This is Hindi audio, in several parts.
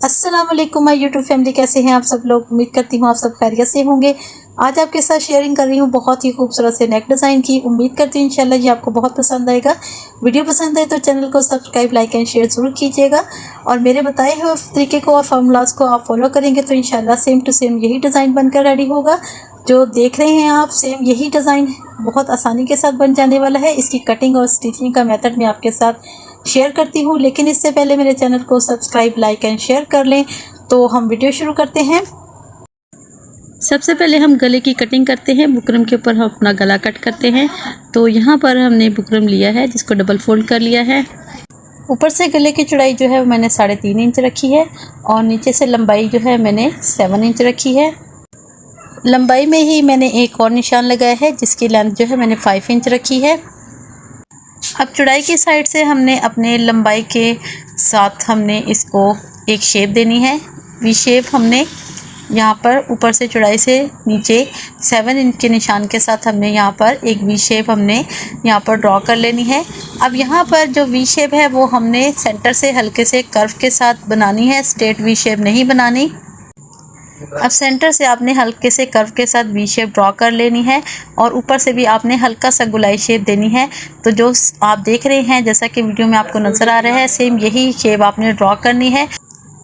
अस्सलाम वालेकुम माय यूट्यूब फैमिली, कैसे हैं आप सब लोग। उम्मीद करती हूँ आप सब खैरियत से होंगे। आज आपके साथ शेयरिंग कर रही हूँ बहुत ही खूबसूरत से नेक डिज़ाइन की। उम्मीद करती हूँ इंशाल्लाह ये आपको बहुत पसंद आएगा। वीडियो पसंद आए तो चैनल को सब्सक्राइब, लाइक एंड शेयर ज़रूर कीजिएगा और मेरे बताए हुए तरीके को और फार्मूलाज को आप फॉलो करेंगे तो इंशाल्लाह सेम टू सेम यही डिज़ाइन बनकर रेडी होगा। जो देख रहे हैं आप, सेम यही डिज़ाइन बहुत आसानी के साथ बन जाने वाला है। इसकी कटिंग और स्टिचिंग का मेथड मैं आपके साथ शेयर करती हूँ, लेकिन इससे पहले मेरे चैनल को सब्सक्राइब, लाइक एंड शेयर कर लें। तो हम वीडियो शुरू करते हैं। सबसे पहले हम गले की कटिंग करते हैं। बुकरम के ऊपर हम अपना गला कट करते हैं। तो यहाँ पर हमने बुकरम लिया है जिसको डबल फोल्ड कर लिया है। ऊपर से गले की चौड़ाई जो है मैंने 3.5 इंच रखी है और नीचे से लंबाई जो है मैंने 7 इंच रखी है। लंबाई में ही मैंने एक और निशान लगाया है जिसकी लेंथ जो है मैंने 5 इंच रखी है। अब चौड़ाई की साइड से हमने अपने लंबाई के साथ हमने इसको एक शेप देनी है। वी शेप हमने यहाँ पर ऊपर से चौड़ाई से नीचे 7 इंच के निशान के साथ हमने यहाँ पर एक वी शेप हमने यहाँ पर ड्रॉ कर लेनी है। अब यहाँ पर जो वी शेप है वो हमने सेंटर से हल्के से कर्व के साथ बनानी है, स्ट्रेट वी शेप नहीं बनानी। अब सेंटर से आपने हल्के से कर्व के साथ वी शेप ड्रॉ कर लेनी है और ऊपर से भी आपने हल्का सा गुलाई शेप देनी है। तो जो आप देख रहे हैं, जैसा कि वीडियो में आपको नज़र आ रहा है, सेम यही शेप आपने ड्रॉ करनी है।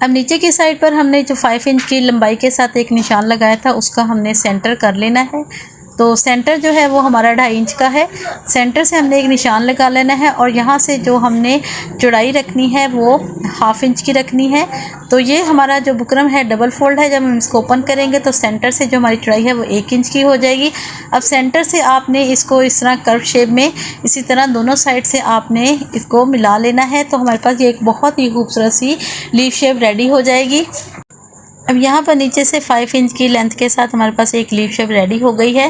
अब नीचे की साइड पर हमने जो 5 इंच की लंबाई के साथ एक निशान लगाया था उसका हमने सेंटर कर लेना है। तो सेंटर जो है वो हमारा 2.5 इंच का है। सेंटर से हमने एक निशान लगा लेना है और यहाँ से जो हमने चौड़ाई रखनी है वो 1/2 इंच की रखनी है। तो ये हमारा जो बुकरम है डबल फोल्ड है। जब हम इसको ओपन करेंगे तो सेंटर से जो हमारी चौड़ाई है वो 1 इंच की हो जाएगी। अब सेंटर से आपने इसको इस तरह कर्व शेप में इसी तरह दोनों साइड से आपने इसको मिला लेना है। तो हमारे पास ये एक बहुत ही खूबसूरत सी लीफ शेप रेडी हो जाएगी। अब यहाँ पर नीचे से 5 इंच की लेंथ के साथ हमारे पास एक लीफ शेप रेडी हो गई है।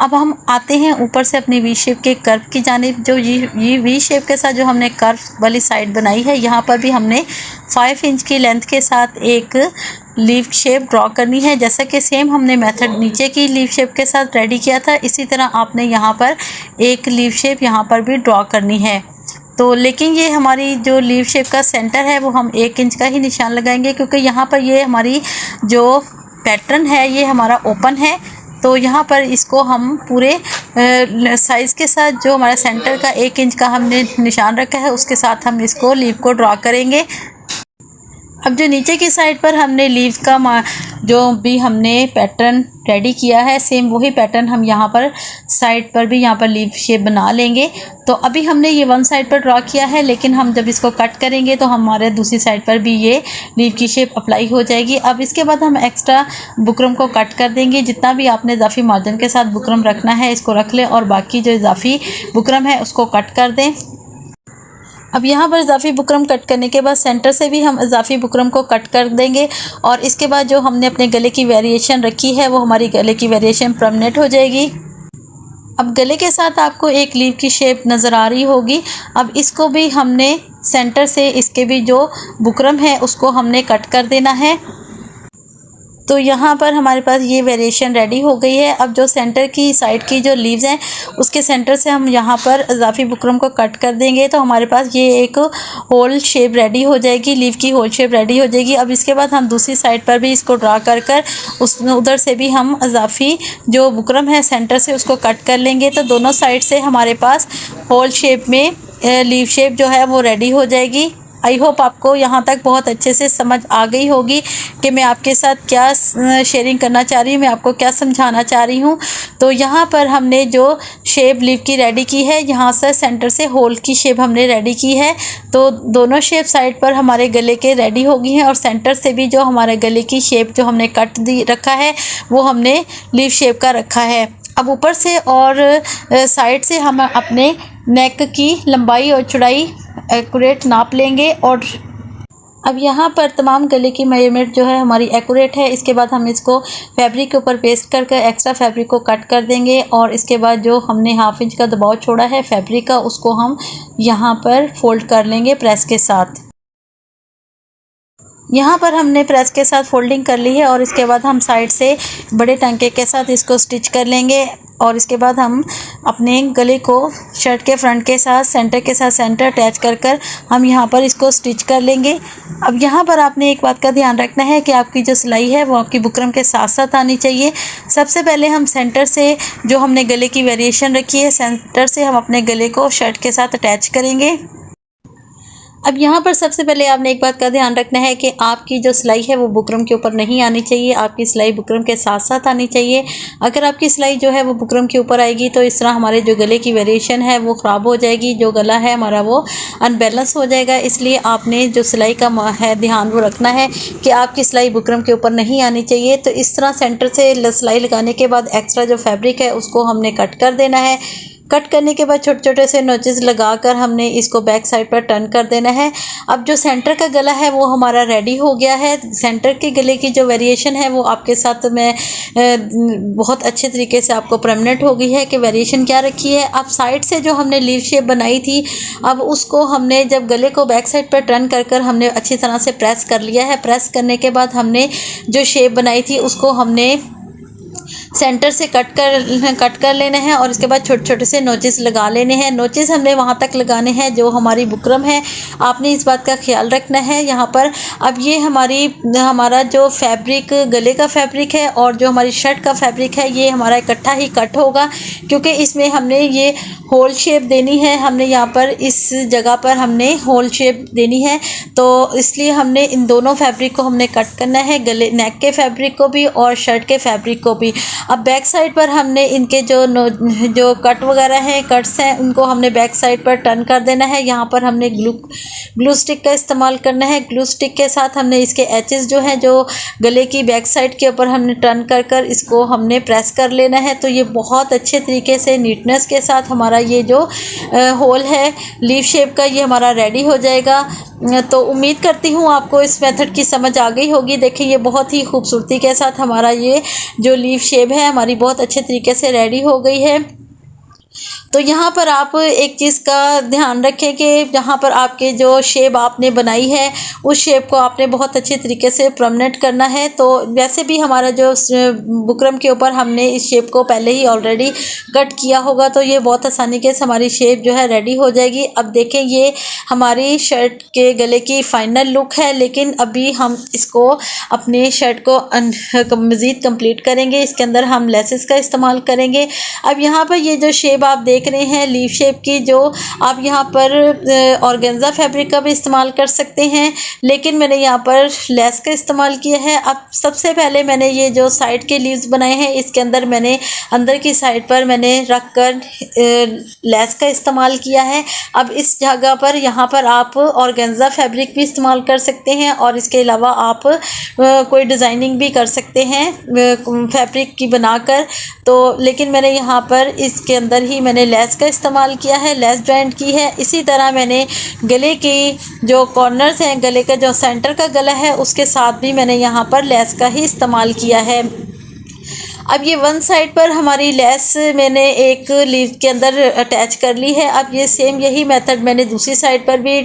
अब हम आते हैं ऊपर से अपनी वी शेप के कर्व की जानिब। जो ये वी शेप के साथ जो हमने कर्व वाली साइड बनाई है, यहाँ पर भी हमने 5 इंच की लेंथ के साथ एक लीफ शेप ड्रॉ करनी है। जैसा कि सेम हमने मेथड नीचे की लीफ शेप के साथ रेडी किया था, इसी तरह आपने यहाँ पर एक लीफ शेप यहाँ पर भी ड्रॉ करनी है। तो लेकिन ये हमारी जो लीफ शेप का सेंटर है वो हम 1 इंच का ही निशान लगाएंगे, क्योंकि यहाँ पर ये हमारी जो पैटर्न है ये हमारा ओपन है। तो यहाँ पर इसको हम पूरे साइज़ के साथ जो हमारा सेंटर का 1 इंच का हमने निशान रखा है उसके साथ हम इसको लीफ को ड्रॉ करेंगे। अब जो नीचे की साइड पर हमने लीव का जो भी हमने पैटर्न रेडी किया है, सेम वही पैटर्न हम यहाँ पर साइड पर भी यहाँ पर लीव शेप बना लेंगे। तो अभी हमने ये वन साइड पर ड्रॉ किया है, लेकिन हम जब इसको कट करेंगे तो हमारे दूसरी साइड पर भी ये लीव की शेप अप्लाई हो जाएगी। अब इसके बाद हम एक्स्ट्रा बुकरम को कट कर देंगे। जितना भी आपने इजाफी मार्जिन के साथ बुकरम रखना है इसको रख लें और बाकी जो इजाफी बुकरम है उसको कट कर दें। अब यहाँ पर इजाफी बुकरम कट करने के बाद सेंटर से भी हम इजाफी बुकरम को कट कर देंगे और इसके बाद जो हमने अपने गले की वेरिएशन रखी है वो हमारी गले की वेरिएशन परमानेंट हो जाएगी। अब गले के साथ आपको एक लीव की शेप नज़र आ रही होगी। अब इसको भी हमने सेंटर से इसके भी जो बुकरम है उसको हमने कट कर देना है। तो यहाँ पर हमारे पास ये वेरिएशन रेडी हो गई है। अब जो सेंटर की साइड की जो लीव्स हैं उसके सेंटर से हम यहाँ पर इजाफी बुकरम को कट कर देंगे तो हमारे पास ये एक होल शेप रेडी हो जाएगी, लीव की होल शेप रेडी हो जाएगी। अब इसके बाद हम दूसरी साइड पर भी इसको ड्रा कर कर उधर से भी हम इजाफी जो बुकरम है सेंटर से उसको कट कर लेंगे। तो दोनों साइड से हमारे पास होल शेप में लीव शेप जो है वो रेडी हो जाएगी। आई होप आपको यहाँ तक बहुत अच्छे से समझ आ गई होगी कि मैं आपके साथ क्या शेयरिंग करना चाह रही हूँ, मैं आपको क्या समझाना चाह रही हूँ। तो यहाँ पर हमने जो शेप लीव की रेडी की है, यहाँ से सेंटर से होल की शेप हमने रेडी की है। तो दोनों शेप साइड पर हमारे गले के रेडी हो गई हैं और सेंटर से भी जो हमारे गले की शेप जो हमने कट रखा है वो हमने लीव शेप का रखा है। अब ऊपर से और साइड से हम अपने नेक की लंबाई और चौड़ाई एक्यूरेट नाप लेंगे और अब यहाँ पर तमाम गले की मेजरमेंट जो है हमारी एक्यूरेट है। इसके बाद हम इसको फैब्रिक के ऊपर पेस्ट करके एक्स्ट्रा फैब्रिक को कट कर देंगे और इसके बाद जो हमने 1/2 इंच का दबाव छोड़ा है फैब्रिक का उसको हम यहाँ पर फोल्ड कर लेंगे प्रेस के साथ। यहाँ पर हमने प्रेस के साथ फोल्डिंग कर ली है और इसके बाद हम साइड से बड़े टांके के साथ इसको स्टिच कर लेंगे और इसके बाद हम अपने गले को शर्ट के फ्रंट के साथ सेंटर अटैच कर हम यहाँ पर इसको स्टिच कर लेंगे। अब यहाँ पर आपने एक बात का ध्यान रखना है कि आपकी जो सिलाई है वो आपकी बुकरम के साथ साथ आनी चाहिए। सबसे पहले हम सेंटर से जो हमने गले की वेरिएशन रखी है, सेंटर से हम अपने गले को शर्ट के साथ अटैच करेंगे। अब यहाँ पर सबसे पहले आपने एक बात का ध्यान रखना है कि आपकी जो सिलाई है वो बुकरम के ऊपर नहीं आनी चाहिए, आपकी सिलाई बुकरम के साथ साथ आनी चाहिए। अगर आपकी सिलाई जो है वो बुकरम के ऊपर आएगी तो इस तरह हमारे जो गले की वेरिएशन है वो ख़राब हो जाएगी, जो गला है हमारा वो अनबैलेंस हो जाएगा। इसलिए आपने जो सिलाई का है ध्यान वो रखना है कि आपकी सिलाई बुकरम के ऊपर नहीं आनी चाहिए। तो इस तरह सेंटर से सिलाई लगाने के बाद एक्स्ट्रा जो फैब्रिक है उसको हमने कट कर देना है। कट करने के बाद छोटे छोटे से नोचेस लगाकर हमने इसको बैक साइड पर टर्न कर देना है। अब जो सेंटर का गला है वो हमारा रेडी हो गया है। सेंटर के गले की जो वेरिएशन है वो आपके साथ में बहुत अच्छे तरीके से आपको परमानेंट हो गई है कि वेरिएशन क्या रखी है। अब साइड से जो हमने लीव शेप बनाई थी, अब उसको हमने जब गले को बैक साइड पर टर्न कर हमने अच्छी तरह से प्रेस कर लिया है। प्रेस करने के बाद हमने जो शेप बनाई थी उसको हमने सेंटर से कट कर लेना है और इसके बाद छोटे छोटे से नोचेस लगा लेने हैं। नोचेस हमने वहाँ तक लगाने हैं जो हमारी बुकरम है, आपने इस बात का ख्याल रखना है यहाँ पर। अब ये हमारा जो फैब्रिक गले का फैब्रिक है और जो हमारी शर्ट का फैब्रिक है ये हमारा इकट्ठा ही कट होगा, क्योंकि इसमें हमने ये होल शेप देनी है। हमने यहाँ पर इस जगह पर हमने होल शेप देनी है, तो इसलिए हमने इन दोनों फैब्रिक को हमने कट करना है, गले नेक के फैब्रिक को भी और शर्ट के फैब्रिक को भी। अब बैक साइड पर हमने इनके जो कट वगैरह हैं, कट्स हैं, उनको हमने बैक साइड पर टर्न कर देना है। यहाँ पर हमने ग्लू स्टिक का इस्तेमाल करना है। ग्लू स्टिक के साथ हमने इसके एचेस जो हैं जो गले की बैक साइड के ऊपर हमने टर्न कर इसको हमने प्रेस कर लेना है। तो ये बहुत अच्छे तरीके से नीटनेस के साथ हमारा ये जो होल है लीफ शेप का ये हमारा रेडी हो जाएगा। तो उम्मीद करती हूँ आपको इस मेथड की समझ आ गई होगी। देखिए ये बहुत ही खूबसूरती के साथ हमारा ये जो लीफ शेप है हमारी बहुत अच्छे तरीके से रेडी हो गई है। तो यहाँ पर आप एक चीज़ का ध्यान रखें कि जहाँ पर आपके जो शेप आपने बनाई है उस शेप को आपने बहुत अच्छे तरीके से परमानेंट करना है। तो वैसे भी हमारा जो बुकरम के ऊपर हमने इस शेप को पहले ही ऑलरेडी कट किया होगा, तो ये बहुत आसानी के से हमारी शेप जो है रेडी हो जाएगी। अब देखें ये हमारी शर्ट के गले की फ़ाइनल लुक है, लेकिन अभी हम इसको अपने शर्ट को मज़ीद कंप्लीट करेंगे। इसके अंदर हम लेसेस का इस्तेमाल करेंगे। अब यहाँ पर ये जो शेप आप देख रहे हैं लीफ शेप की, जो आप यहाँ पर ऑर्गेन्जा फैब्रिक का भी इस्तेमाल कर सकते हैं, लेकिन मैंने यहाँ पर लेस का इस्तेमाल किया है। अब सबसे पहले मैंने ये जो साइड के लीव्स बनाए हैं इसके अंदर मैंने अंदर की साइड पर मैंने रख कर लेस का इस्तेमाल किया है। अब इस जगह पर यहाँ पर आप ऑर्गेन्जा फैब्रिक भी इस्तेमाल कर सकते हैं और इसके अलावा आप कोई डिज़ाइनिंग भी कर सकते हैं फैब्रिक की बनाकर। तो लेकिन मैंने यहाँ पर इसके अंदर ही मैंने लेस का इस्तेमाल किया है, लेस जॉइंट की है। इसी तरह मैंने गले की जो कॉर्नर्स हैं, गले का जो सेंटर का गला है उसके साथ भी मैंने यहाँ पर लेस का ही इस्तेमाल किया है। अब ये वन साइड पर हमारी लेस मैंने एक लीव के अंदर अटैच कर ली है। अब ये सेम यही मेथड मैंने दूसरी साइड पर भी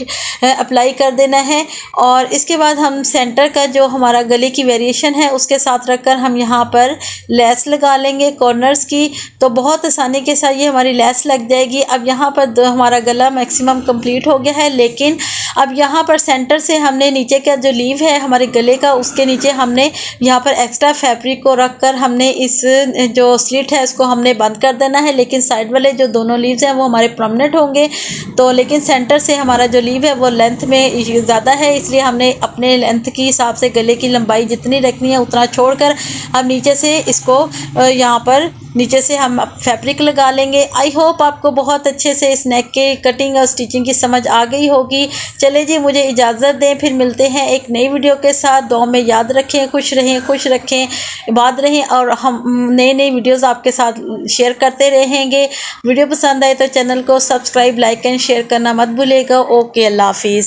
अप्लाई कर देना है और इसके बाद हम सेंटर का जो हमारा गले की वेरिएशन है उसके साथ रखकर हम यहाँ पर लेस लगा लेंगे कॉर्नर्स की। तो बहुत आसानी के साथ ये हमारी लेस लग जाएगी। अब यहाँ पर हमारा गला मैक्सिमम कंप्लीट हो गया है, लेकिन अब यहाँ पर सेंटर से हमने नीचे का जो लीव है हमारे गले का उसके नीचे हमने यहाँ पर एक्स्ट्रा फैब्रिक को रख कर हमने इस जो स्लिट है इसको हमने बंद कर देना है। लेकिन साइड वाले जो दोनों लीव्स हैं वो हमारे परमानेंट होंगे। तो लेकिन सेंटर से हमारा जो लीव है वो लेंथ में ज़्यादा है, इसलिए हमने अपने लेंथ के हिसाब से गले की लंबाई जितनी रखनी है उतना छोड़कर हम नीचे से इसको यहाँ पर नीचे से हम फैब्रिक लगा लेंगे। आई होप आपको बहुत अच्छे से इस नेक के कटिंग और स्टिचिंग की समझ आ गई होगी। चले जी मुझे इजाज़त दें, फिर मिलते हैं एक नई वीडियो के साथ। दुआ में याद रखें, खुश रखें, इबाद रहें और हम नई वीडियोस आपके साथ शेयर करते रहेंगे। वीडियो पसंद आए तो चैनल को सब्सक्राइब, लाइक एंड शेयर करना मत भूलिएगा। ओके, अल्लाह हाफिज़।